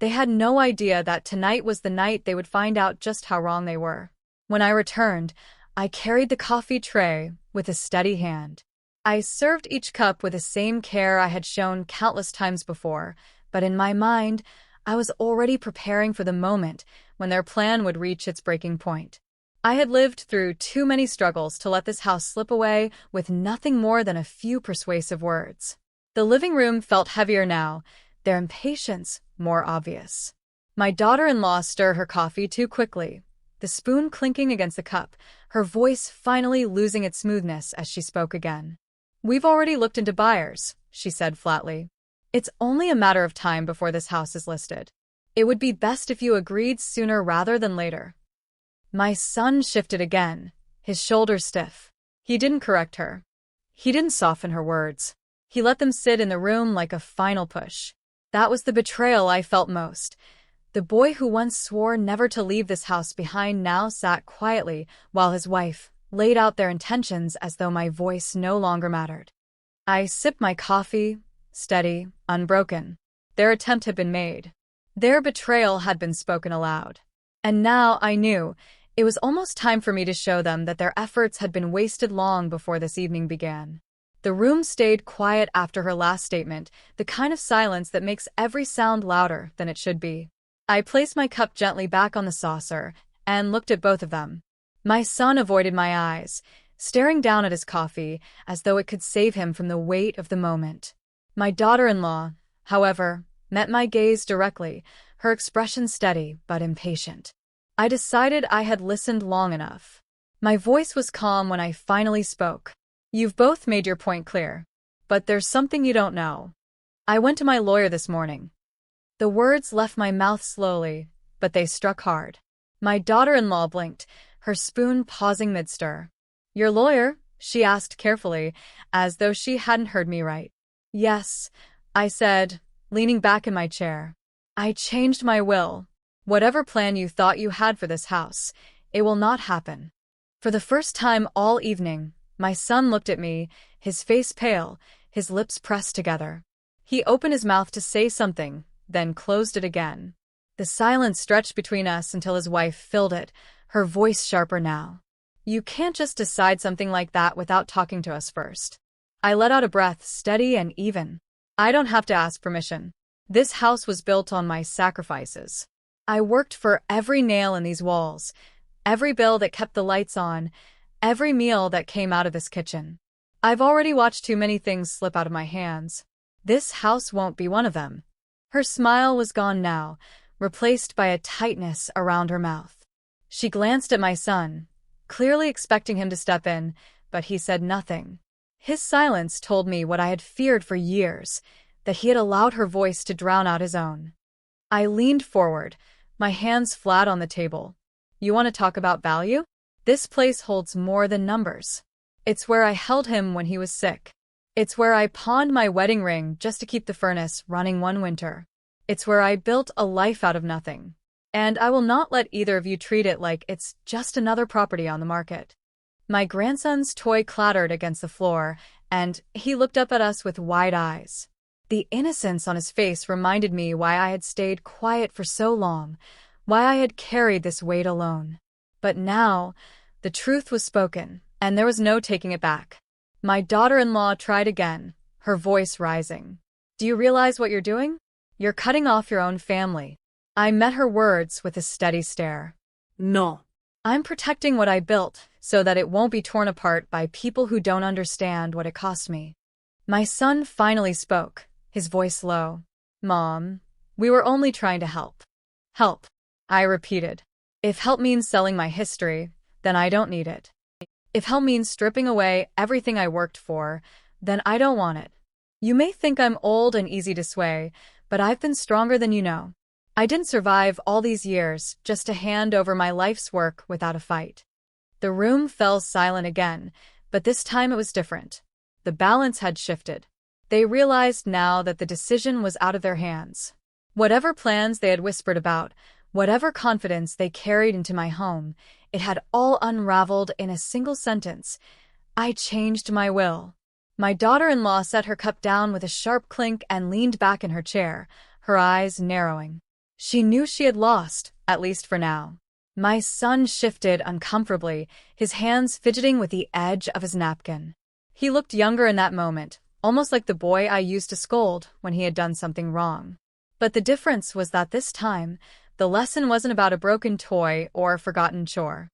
They had no idea that tonight was the night they would find out just how wrong they were. When I returned, I carried the coffee tray with a steady hand. I served each cup with the same care I had shown countless times before, but in my mind, I was already preparing for the moment when their plan would reach its breaking point. I had lived through too many struggles to let this house slip away with nothing more than a few persuasive words. The living room felt heavier now, their impatience more obvious. My daughter-in-law stirred her coffee too quickly, the spoon clinking against the cup, her voice finally losing its smoothness as she spoke again. "We've already looked into buyers," she said flatly. "It's only a matter of time before this house is listed. It would be best if you agreed sooner rather than later." My son shifted again, his shoulders stiff. He didn't correct her. He didn't soften her words. He let them sit in the room like a final push. That was the betrayal I felt most. The boy who once swore never to leave this house behind now sat quietly while his wife laid out their intentions as though my voice no longer mattered. I sipped my coffee, steady, unbroken. Their attempt had been made. Their betrayal had been spoken aloud. And now I knew it was almost time for me to show them that their efforts had been wasted long before this evening began. The room stayed quiet after her last statement, the kind of silence that makes every sound louder than it should be. I placed my cup gently back on the saucer and looked at both of them. My son avoided my eyes, staring down at his coffee as though it could save him from the weight of the moment. My daughter-in-law, however, met my gaze directly, her expression steady but impatient. I decided I had listened long enough. My voice was calm when I finally spoke. "You've both made your point clear. But there's something you don't know. I went to my lawyer this morning." The words left my mouth slowly, but they struck hard. My daughter-in-law blinked, her spoon pausing mid-stir. "Your lawyer?" she asked carefully, as though she hadn't heard me right. "Yes," I said, leaning back in my chair. "I changed my will. Whatever plan you thought you had for this house, it will not happen." For the first time all evening, my son looked at me, his face pale, his lips pressed together. He opened his mouth to say something, then closed it again. The silence stretched between us until his wife filled it, her voice sharper now. You can't just decide something like that without talking to us first. I let out a breath, steady and even. I don't have to ask permission. This house was built on my sacrifices. I worked for every nail in these walls, every bill that kept the lights on, every meal that came out of this kitchen. I've already watched too many things slip out of my hands. This house won't be one of them. Her smile was gone now, replaced by a tightness around her mouth. She glanced at my son, clearly expecting him to step in, but he said nothing. His silence told me what I had feared for years, that he had allowed her voice to drown out his own. I leaned forward, my hands flat on the table. You want to talk about value? This place holds more than numbers. It's where I held him when he was sick. It's where I pawned my wedding ring just to keep the furnace running one winter. It's where I built a life out of nothing. And I will not let either of you treat it like it's just another property on the market. My grandson's toy clattered against the floor, and he looked up at us with wide eyes. The innocence on his face reminded me why I had stayed quiet for so long, why I had carried this weight alone. But now, the truth was spoken, and there was no taking it back. My daughter-in-law tried again, her voice rising. Do you realize what you're doing? You're cutting off your own family. I met her words with a steady stare. No. I'm protecting what I built so that it won't be torn apart by people who don't understand what it cost me. My son finally spoke, his voice low. Mom, we were only trying to help. Help, I repeated. If help means selling my history, then I don't need it. If help means stripping away everything I worked for, then I don't want it. You may think I'm old and easy to sway, but I've been stronger than you know. I didn't survive all these years just to hand over my life's work without a fight. The room fell silent again, but this time it was different. The balance had shifted. They realized now that the decision was out of their hands. Whatever plans they had whispered about, whatever confidence they carried into my home, it had all unraveled in a single sentence. I changed my will. My daughter-in-law set her cup down with a sharp clink and leaned back in her chair, her eyes narrowing. She knew she had lost, at least for now. My son shifted uncomfortably, his hands fidgeting with the edge of his napkin. He looked younger in that moment, almost like the boy I used to scold when he had done something wrong. But the difference was that this time, the lesson wasn't about a broken toy or a forgotten chore.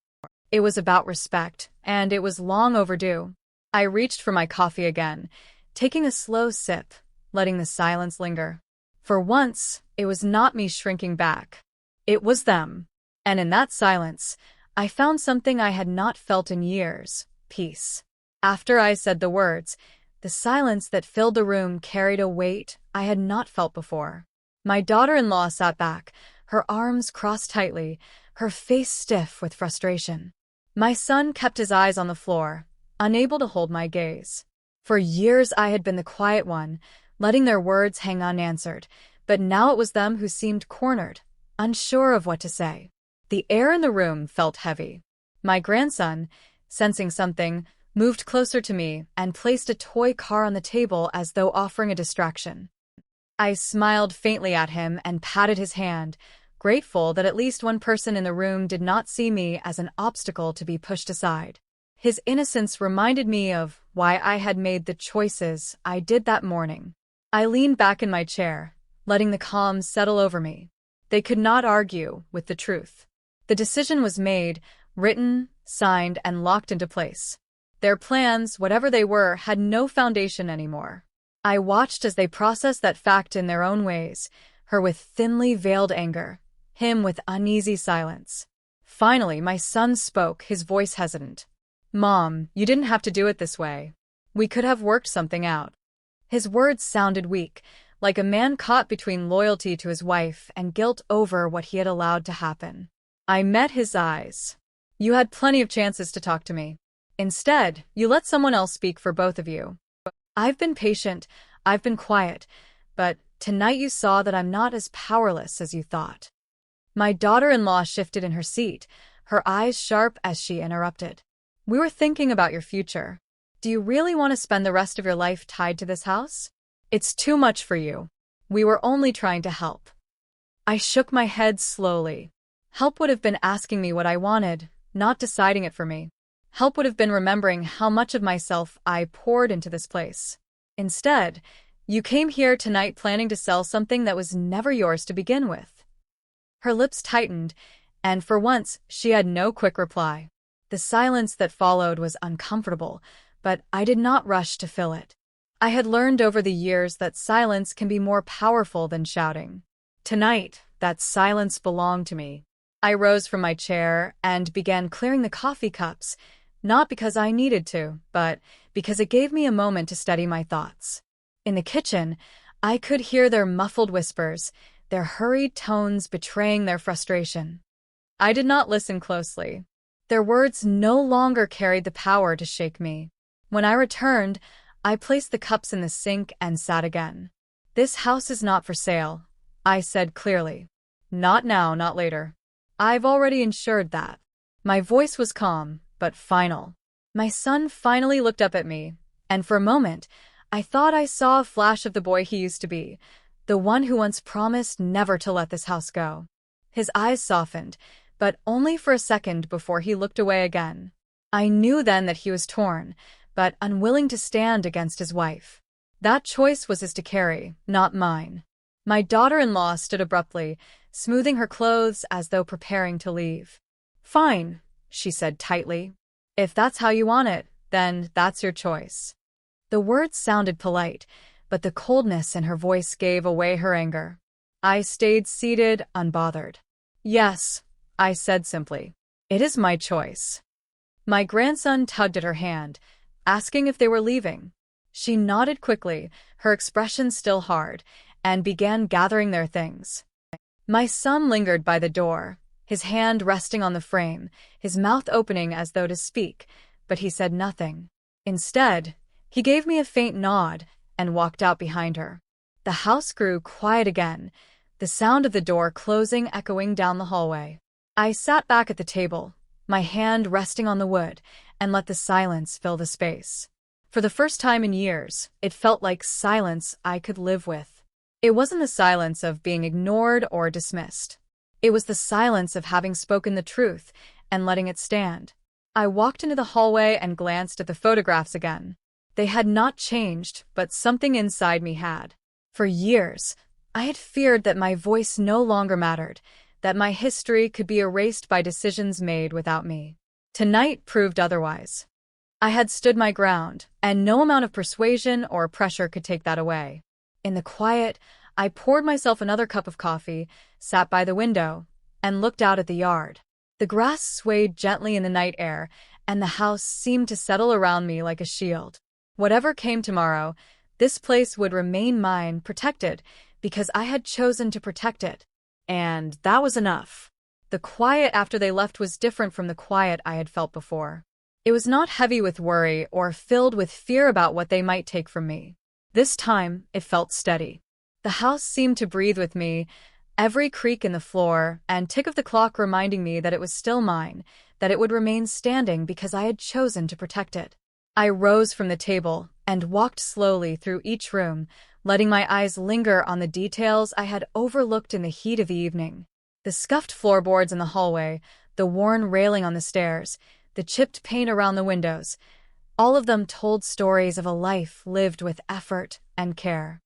It was about respect, and it was long overdue. I reached for my coffee again, taking a slow sip, letting the silence linger. For once, it was not me shrinking back. It was them. And in that silence, I found something I had not felt in years: peace. After I said the words, the silence that filled the room carried a weight I had not felt before. My daughter-in-law sat back, her arms crossed tightly, her face stiff with frustration. My son kept his eyes on the floor, unable to hold my gaze. For years I had been the quiet one, letting their words hang unanswered, but now it was them who seemed cornered, unsure of what to say. The air in the room felt heavy. My grandson, sensing something, moved closer to me and placed a toy car on the table as though offering a distraction. I smiled faintly at him and patted his hand, grateful that at least one person in the room did not see me as an obstacle to be pushed aside. His innocence reminded me of why I had made the choices I did that morning. I leaned back in my chair, letting the calm settle over me. They could not argue with the truth. The decision was made, written, signed, and locked into place. Their plans, whatever they were, had no foundation anymore. I watched as they processed that fact in their own ways, her with thinly veiled anger, him with uneasy silence. Finally, my son spoke, his voice hesitant. Mom, you didn't have to do it this way. We could have worked something out. His words sounded weak, like a man caught between loyalty to his wife and guilt over what he had allowed to happen. I met his eyes. You had plenty of chances to talk to me. Instead, you let someone else speak for both of you. I've been patient, I've been quiet, but tonight you saw that I'm not as powerless as you thought. My daughter-in-law shifted in her seat, her eyes sharp as she interrupted. We were thinking about your future. Do you really want to spend the rest of your life tied to this house? It's too much for you. We were only trying to help. I shook my head slowly. Help would have been asking me what I wanted, not deciding it for me. Help would have been remembering how much of myself I poured into this place. Instead, you came here tonight planning to sell something that was never yours to begin with. Her lips tightened, and for once, she had no quick reply. The silence that followed was uncomfortable, but I did not rush to fill it. I had learned over the years that silence can be more powerful than shouting. Tonight, that silence belonged to me. I rose from my chair and began clearing the coffee cups, not because I needed to, but because it gave me a moment to steady my thoughts. In the kitchen, I could hear their muffled whispers, their hurried tones betraying their frustration. I did not listen closely. Their words no longer carried the power to shake me. When I returned, I placed the cups in the sink and sat again. This house is not for sale, I said clearly. Not now, not later. I've already ensured that. My voice was calm, but final. My son finally looked up at me, and for a moment, I thought I saw a flash of the boy he used to be, the one who once promised never to let this house go. His eyes softened, but only for a second before he looked away again. I knew then that he was torn, but unwilling to stand against his wife. That choice was his to carry, not mine. My daughter-in-law stood abruptly, smoothing her clothes as though preparing to leave. Fine, she said tightly. If that's how you want it, then that's your choice. The words sounded polite, but the coldness in her voice gave away her anger. I stayed seated, unbothered. Yes, I said simply. It is my choice. My grandson tugged at her hand, asking if they were leaving. She nodded quickly, her expression still hard, and began gathering their things. My son lingered by the door, his hand resting on the frame, his mouth opening as though to speak, but he said nothing. Instead, he gave me a faint nod and walked out behind her. The house grew quiet again, the sound of the door closing echoing down the hallway. I sat back at the table, my hand resting on the wood, and let the silence fill the space. For the first time in years, it felt like silence I could live with. It wasn't the silence of being ignored or dismissed. It was the silence of having spoken the truth and letting it stand. I walked into the hallway and glanced at the photographs again. They had not changed, but something inside me had. For years, I had feared that my voice no longer mattered, that my history could be erased by decisions made without me. Tonight proved otherwise. I had stood my ground, and no amount of persuasion or pressure could take that away. In the quiet, I poured myself another cup of coffee, sat by the window, and looked out at the yard. The grass swayed gently in the night air, and the house seemed to settle around me like a shield. Whatever came tomorrow, this place would remain mine, protected, because I had chosen to protect it. And that was enough. The quiet after they left was different from the quiet I had felt before. It was not heavy with worry or filled with fear about what they might take from me. This time, it felt steady. The house seemed to breathe with me, every creak in the floor and tick of the clock reminding me that it was still mine, that it would remain standing because I had chosen to protect it. I rose from the table and walked slowly through each room, letting my eyes linger on the details I had overlooked in the heat of the evening. The scuffed floorboards in the hallway, the worn railing on the stairs, the chipped paint around the windows, all of them told stories of a life lived with effort and care.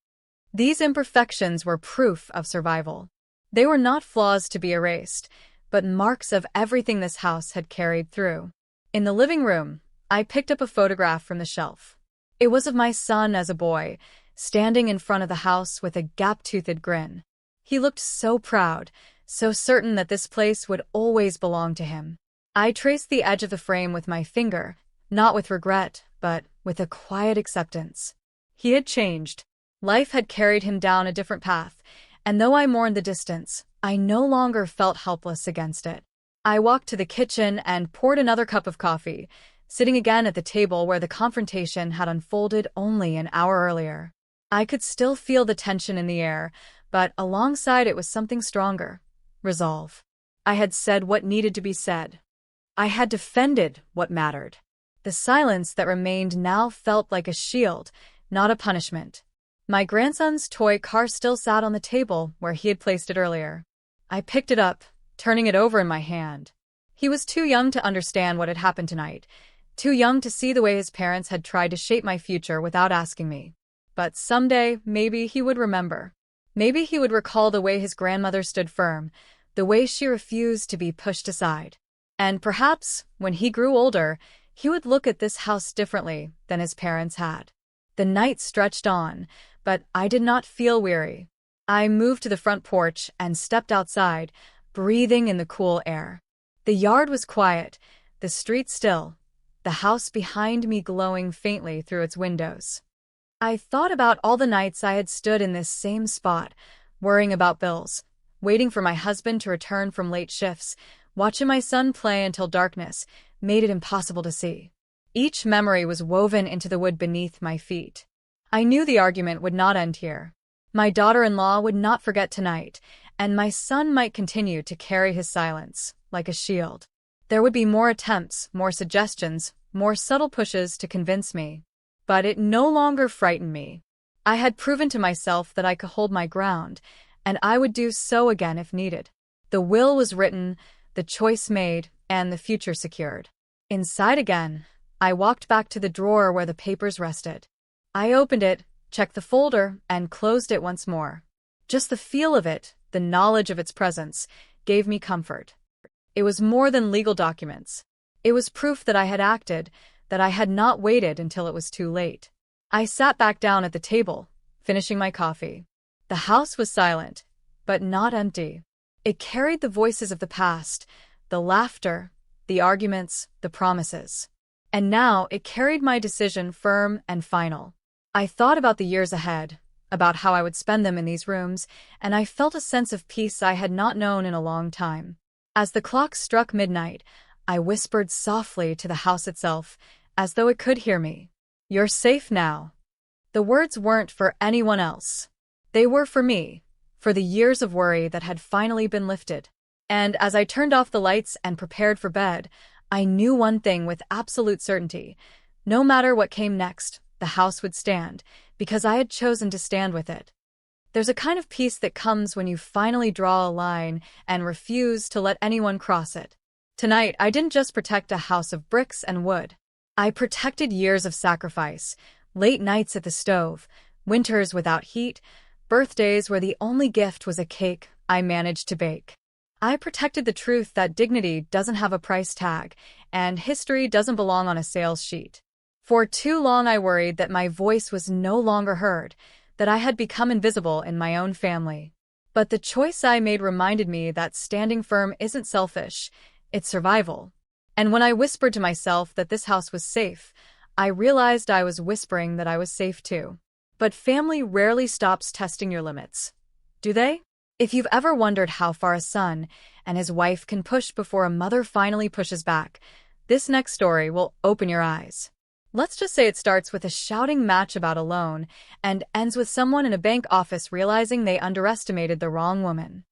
These imperfections were proof of survival. They were not flaws to be erased, but marks of everything this house had carried through. In the living room, I picked up a photograph from the shelf. It was of my son as a boy, standing in front of the house with a gap-toothed grin. He looked so proud, so certain that this place would always belong to him. I traced the edge of the frame with my finger, not with regret, but with a quiet acceptance. He had changed. Life had carried him down a different path, and though I mourned the distance, I no longer felt helpless against it. I walked to the kitchen and poured another cup of coffee, sitting again at the table where the confrontation had unfolded only an hour earlier. I could still feel the tension in the air, but alongside it was something stronger: resolve. I had said what needed to be said. I had defended what mattered. The silence that remained now felt like a shield, not a punishment. My grandson's toy car still sat on the table where he had placed it earlier. I picked it up, turning it over in my hand. He was too young to understand what had happened tonight, too young to see the way his parents had tried to shape my future without asking me. But someday, maybe he would remember. Maybe he would recall the way his grandmother stood firm, the way she refused to be pushed aside. And perhaps, when he grew older, he would look at this house differently than his parents had. The night stretched on, but I did not feel weary. I moved to the front porch and stepped outside, breathing in the cool air. The yard was quiet, the street still, the house behind me glowing faintly through its windows. I thought about all the nights I had stood in this same spot, worrying about bills, waiting for my husband to return from late shifts, watching my son play until darkness made it impossible to see. Each memory was woven into the wood beneath my feet. I knew the argument would not end here. My daughter-in-law would not forget tonight, and my son might continue to carry his silence like a shield. There would be more attempts, more suggestions, more subtle pushes to convince me. But it no longer frightened me. I had proven to myself that I could hold my ground, and I would do so again if needed. The will was written, the choice made, and the future secured. Inside again, I walked back to the drawer where the papers rested. I opened it, checked the folder, and closed it once more. Just the feel of it, the knowledge of its presence, gave me comfort. It was more than legal documents. It was proof that I had acted, that I had not waited until it was too late. I sat back down at the table, finishing my coffee. The house was silent, but not empty. It carried the voices of the past, the laughter, the arguments, the promises. And now it carried my decision firm and final. I thought about the years ahead, about how I would spend them in these rooms, and I felt a sense of peace I had not known in a long time. As the clock struck midnight, I whispered softly to the house itself, as though it could hear me. "You're safe now." The words weren't for anyone else. They were for me, for the years of worry that had finally been lifted. And as I turned off the lights and prepared for bed, I knew one thing with absolute certainty. No matter what came next, the house would stand, because I had chosen to stand with it. There's a kind of peace that comes when you finally draw a line and refuse to let anyone cross it. Tonight, I didn't just protect a house of bricks and wood. I protected years of sacrifice, late nights at the stove, winters without heat, birthdays where the only gift was a cake I managed to bake. I protected the truth that dignity doesn't have a price tag, and history doesn't belong on a sales sheet. For too long I worried that my voice was no longer heard, that I had become invisible in my own family. But the choice I made reminded me that standing firm isn't selfish, it's survival. And when I whispered to myself that this house was safe, I realized I was whispering that I was safe too. But family rarely stops testing your limits. Do they? If you've ever wondered how far a son and his wife can push before a mother finally pushes back, this next story will open your eyes. Let's just say it starts with a shouting match about a loan and ends with someone in a bank office realizing they underestimated the wrong woman.